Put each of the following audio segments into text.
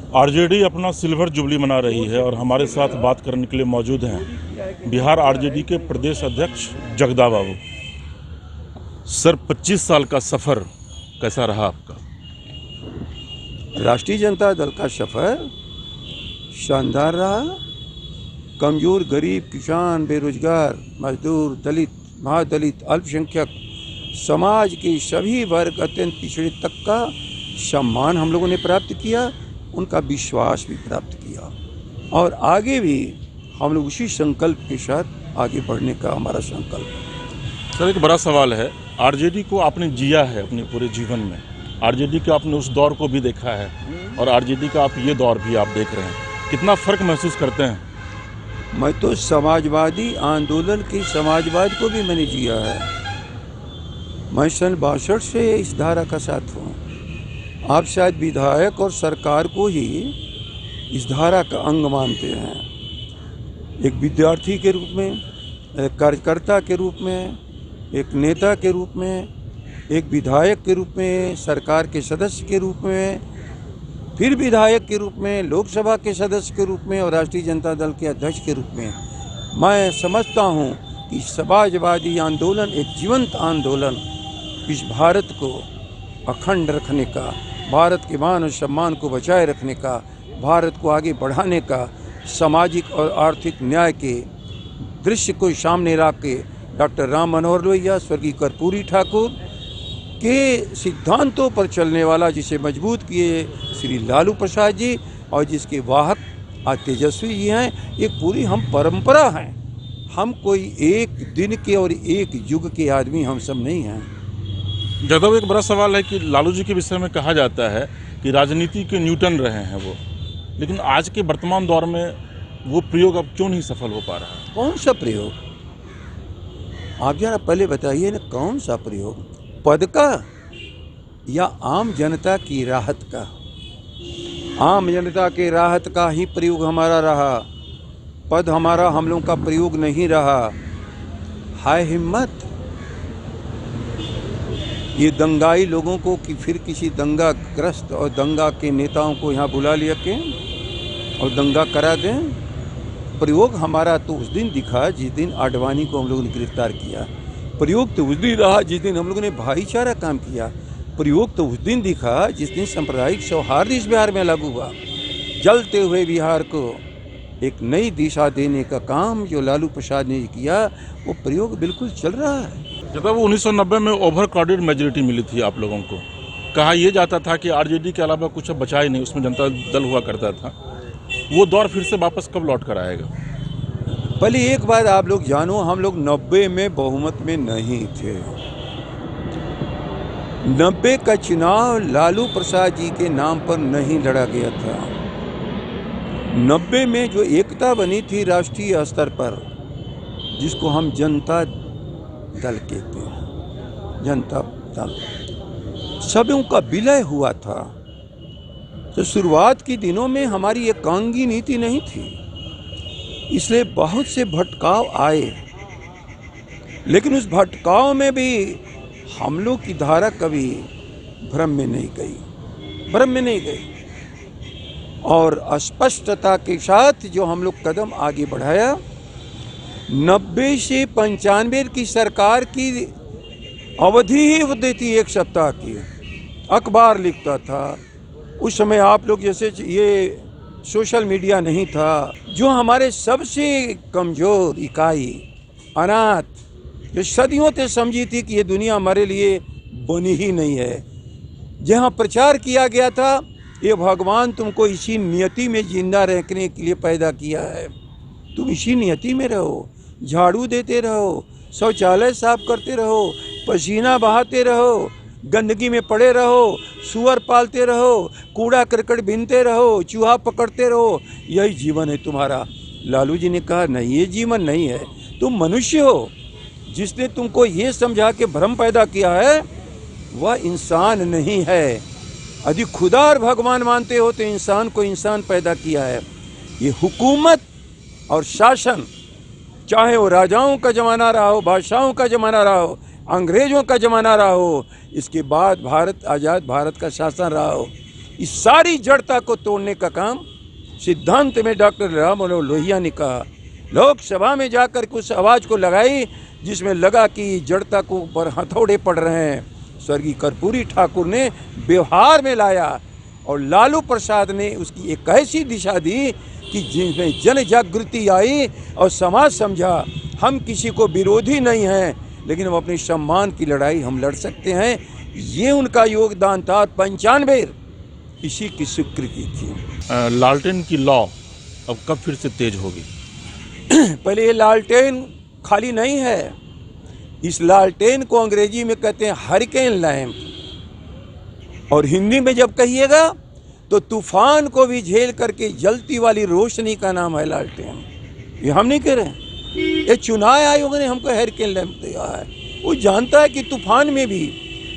RJD अपना silver jubilee मना रही है और हमारे साथ बात करने के लिए मौजूद हैं बिहार आरजेडी के प्रदेश अध्यक्ष जगदा बाबू। सर, 25 साल का सफ़र कैसा रहा आपका? राष्ट्रीय जनता दल का सफ़र शानदार रहा। कमज़ोर, गरीब, किसान, बेरोजगार, मजदूर, दलित, महादलित, अल्पसंख्यक समाज के सभी वर्ग, अत्यंत पिछड़े तक का सम्मान हम लोगों ने प्राप्त किया, उनका विश्वास भी प्राप्त किया और आगे भी हम लोग उसी संकल्प के साथ आगे बढ़ने का हमारा संकल्प है। सर, एक बड़ा सवाल है, आरजेडी को आपने जिया है अपने पूरे जीवन में, आरजेडी के आपने उस दौर को भी देखा है और आरजेडी का आप ये दौर भी आप देख रहे हैं, कितना फ़र्क महसूस करते हैं? मैं तो समाजवादी आंदोलन की समाजवाद को भी मैंने जिया है। मैं सन 62 से इस धारा का साथ हूँ। आप शायद विधायक और सरकार को ही इस धारा का अंग मानते हैं। एक विद्यार्थी के रूप में, एक कार्यकर्ता के रूप में, एक नेता के रूप में, एक विधायक के रूप में, सरकार के सदस्य के रूप में, फिर विधायक के रूप में, लोकसभा के सदस्य के रूप में और राष्ट्रीय जनता दल के अध्यक्ष के रूप में मैं समझता हूँ कि समाजवादी आंदोलन एक जीवंत आंदोलन इस भारत को अखंड रखने का, भारत के मान और सम्मान को बचाए रखने का, भारत को आगे बढ़ाने का, सामाजिक और आर्थिक न्याय के दृश्य को सामने रख के डॉक्टर राम मनोहर लोहिया, स्वर्गीय कर्पूरी ठाकुर के सिद्धांतों पर चलने वाला, जिसे मजबूत किए श्री लालू प्रसाद जी और जिसके वाहक आज तेजस्वी जी हैं, एक पूरी हम परंपरा हैं। हम कोई एक दिन के और एक युग के आदमी हम सब नहीं हैं। जगदा, एक बड़ा सवाल है कि लालू जी के विषय में कहा जाता है कि राजनीति के न्यूटन रहे हैं वो, लेकिन आज के वर्तमान दौर में वो प्रयोग अब क्यों नहीं सफल हो पा रहा है? कौन सा प्रयोग? आप जरा पहले बताइए ना, कौन सा प्रयोग? पद का या आम जनता की राहत का? आम जनता के राहत का ही प्रयोग हमारा रहा, पद हमारा हम लोगों का प्रयोग नहीं रहा। हाय हिम्मत ये दंगाई लोगों को कि फिर किसी दंगाग्रस्त और दंगा के नेताओं को यहाँ बुला लिया के और दंगा करा दें। प्रयोग हमारा तो उस दिन दिखा जिस दिन आडवाणी को हम लोगों ने गिरफ्तार किया। प्रयोग तो उस दिन रहा जिस दिन हम लोगों ने भाईचारा काम किया। प्रयोग तो उस दिन दिखा जिस दिन सांप्रदायिक सौहार्द इस बिहार में लागू हुआ। जलते हुए बिहार को एक नई दिशा देने का काम जो लालू प्रसाद ने किया, वो प्रयोग बिल्कुल चल रहा है। जब वो 1990 में ओवर क्राउडेड मेजोरिटी मिली थी आप लोगों को, कहा यह जाता था कि आरजेडी के अलावा कुछ अब बचा ही नहीं, उसमें जनता दल हुआ करता था, वो दौर फिर से वापस कब लौट कर आएगा? पहले एक बात आप लोग जानो, हम लोग 90 में बहुमत में नहीं थे। 90 का चुनाव लालू प्रसाद जी के नाम पर नहीं लड़ा गया था। 90 में जो एकता बनी थी राष्ट्रीय स्तर पर, जिसको हम जनता दल कहते हैं, जनता दल, सबों का विलय हुआ था। तो शुरुआत के दिनों में हमारी एकांगी नीति नहीं थी, इसलिए बहुत से भटकाव आए, लेकिन उस भटकाव में भी हम लोग की धारा कभी भ्रम में नहीं गई और स्पष्टता के साथ जो हम लोग कदम आगे बढ़ाया। 90 से 95 की सरकार की अवधि ही होती थी 1 सप्ताह की। अखबार लिखता था उस समय, आप लोग जैसे ये सोशल मीडिया नहीं था, जो हमारे सबसे कमज़ोर इकाई अनाथ, जो सदियों से समझी थी कि ये दुनिया हमारे लिए बनी ही नहीं है, जहाँ प्रचार किया गया था ये भगवान तुमको इसी नियति में जिंदा रखने के लिए पैदा किया है, तुम इसी नियति में रहो, झाड़ू देते रहो, शौचालय साफ करते रहो, पसीना बहाते रहो, गंदगी में पड़े रहो, सुअर पालते रहो, कूड़ा करकट बीनते रहो, चूहा पकड़ते रहो, यही जीवन है तुम्हारा। लालू जी ने कहा नहीं, ये जीवन नहीं है, तुम मनुष्य हो। जिसने तुमको ये समझा के भ्रम पैदा किया है वह इंसान नहीं है। यदि खुदा और भगवान मानते हो तो इंसान को इंसान पैदा किया है। ये हुकूमत और शासन, चाहे वो राजाओं का ज़माना रहा हो, बादशाहों का ज़माना रहा हो, अंग्रेज़ों का ज़माना रहा हो, इसके बाद भारत आज़ाद भारत का शासन रहा हो, इस सारी जड़ता को तोड़ने का काम सिद्धांत में डॉक्टर राम मनोहर लोहिया ने कहा। लोकसभा में जाकर के उस आवाज़ को लगाई जिसमें लगा कि जड़ता को ऊपर हथौड़े पड़ रहे हैं। स्वर्गीय कर्पूरी ठाकुर ने व्यवहार में लाया और लालू प्रसाद ने उसकी एक ऐसी दिशा दी कि जिसमें जन जागृति आई और समाज समझा हम किसी को विरोधी नहीं हैं, लेकिन हम अपने सम्मान की लड़ाई हम लड़ सकते हैं। ये उनका योगदान था। 95 इसी की स्वीकृति थी। लालटेन की लॉ अब कब फिर से तेज होगी? पहले ये लालटेन खाली नहीं है, इस लालटेन को अंग्रेजी में कहते हैं हरिकेन लैंप, और हिंदी में जब कहिएगा तो तूफान को भी झेल करके जलती वाली रोशनी का नाम है लालटेन। ये हम नहीं कह रहे हैं, ये चुनाव आयोग ने हमको हरिकेन लैंप दिया है। वो जानता है कि तूफान में भी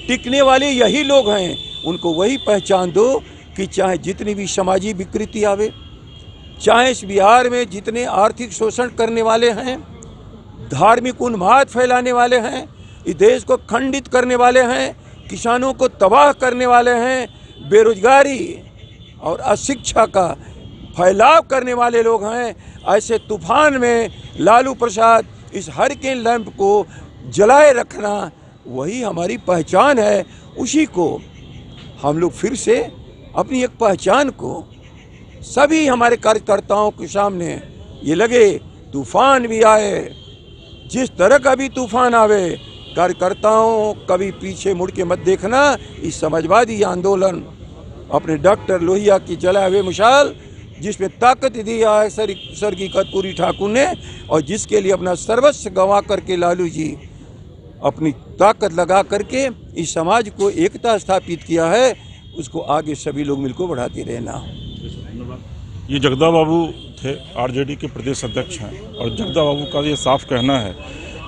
टिकने वाले यही लोग हैं। उनको वही पहचान दो कि चाहे जितनी भी समाजी विकृति आवे, चाहे इस बिहार में जितने आर्थिक शोषण करने वाले हैं, धार्मिक उन्माद फैलाने वाले हैं, इस देश को खंडित करने वाले हैं, किसानों को तबाह करने वाले हैं, बेरोजगारी और अशिक्षा का फैलाव करने वाले लोग हैं, ऐसे तूफान में लालू प्रसाद इस हरिकेन लैंप को जलाए रखना वही हमारी पहचान है। उसी को हम लोग फिर से अपनी एक पहचान को सभी हमारे कार्यकर्ताओं के सामने ये लगे, तूफान भी आए, जिस तरह का भी तूफान आवे, कार्यकर्ताओं कभी पीछे मुड़ के मत देखना। इस समाजवादी आंदोलन अपने डॉक्टर लोहिया की जलाए हुए मिसाल जिसमें ताकत दिया है स्वर्गीय कर्पूरी ठाकुर ने, और जिसके लिए अपना सर्वस्व गंवा करके लालू जी अपनी ताकत लगा करके इस समाज को एकता स्थापित किया है, उसको आगे सभी लोग मिलकर बढ़ाते रहना। ये जगदा बाबू थे, आरजेडी के प्रदेश अध्यक्ष हैं, और जगदा बाबू का ये साफ कहना है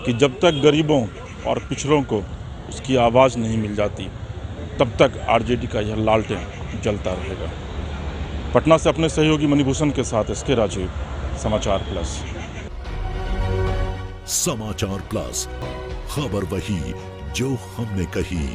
कि जब तक गरीबों और पिछड़ों को उसकी आवाज़ नहीं मिल जाती तब तक आरजेडी का यह लालटेन जलता रहेगा। पटना से अपने सहयोगी मणिभूषण के साथ एसके राजीव, समाचार प्लस। समाचार प्लस, खबर वही जो हमने कही।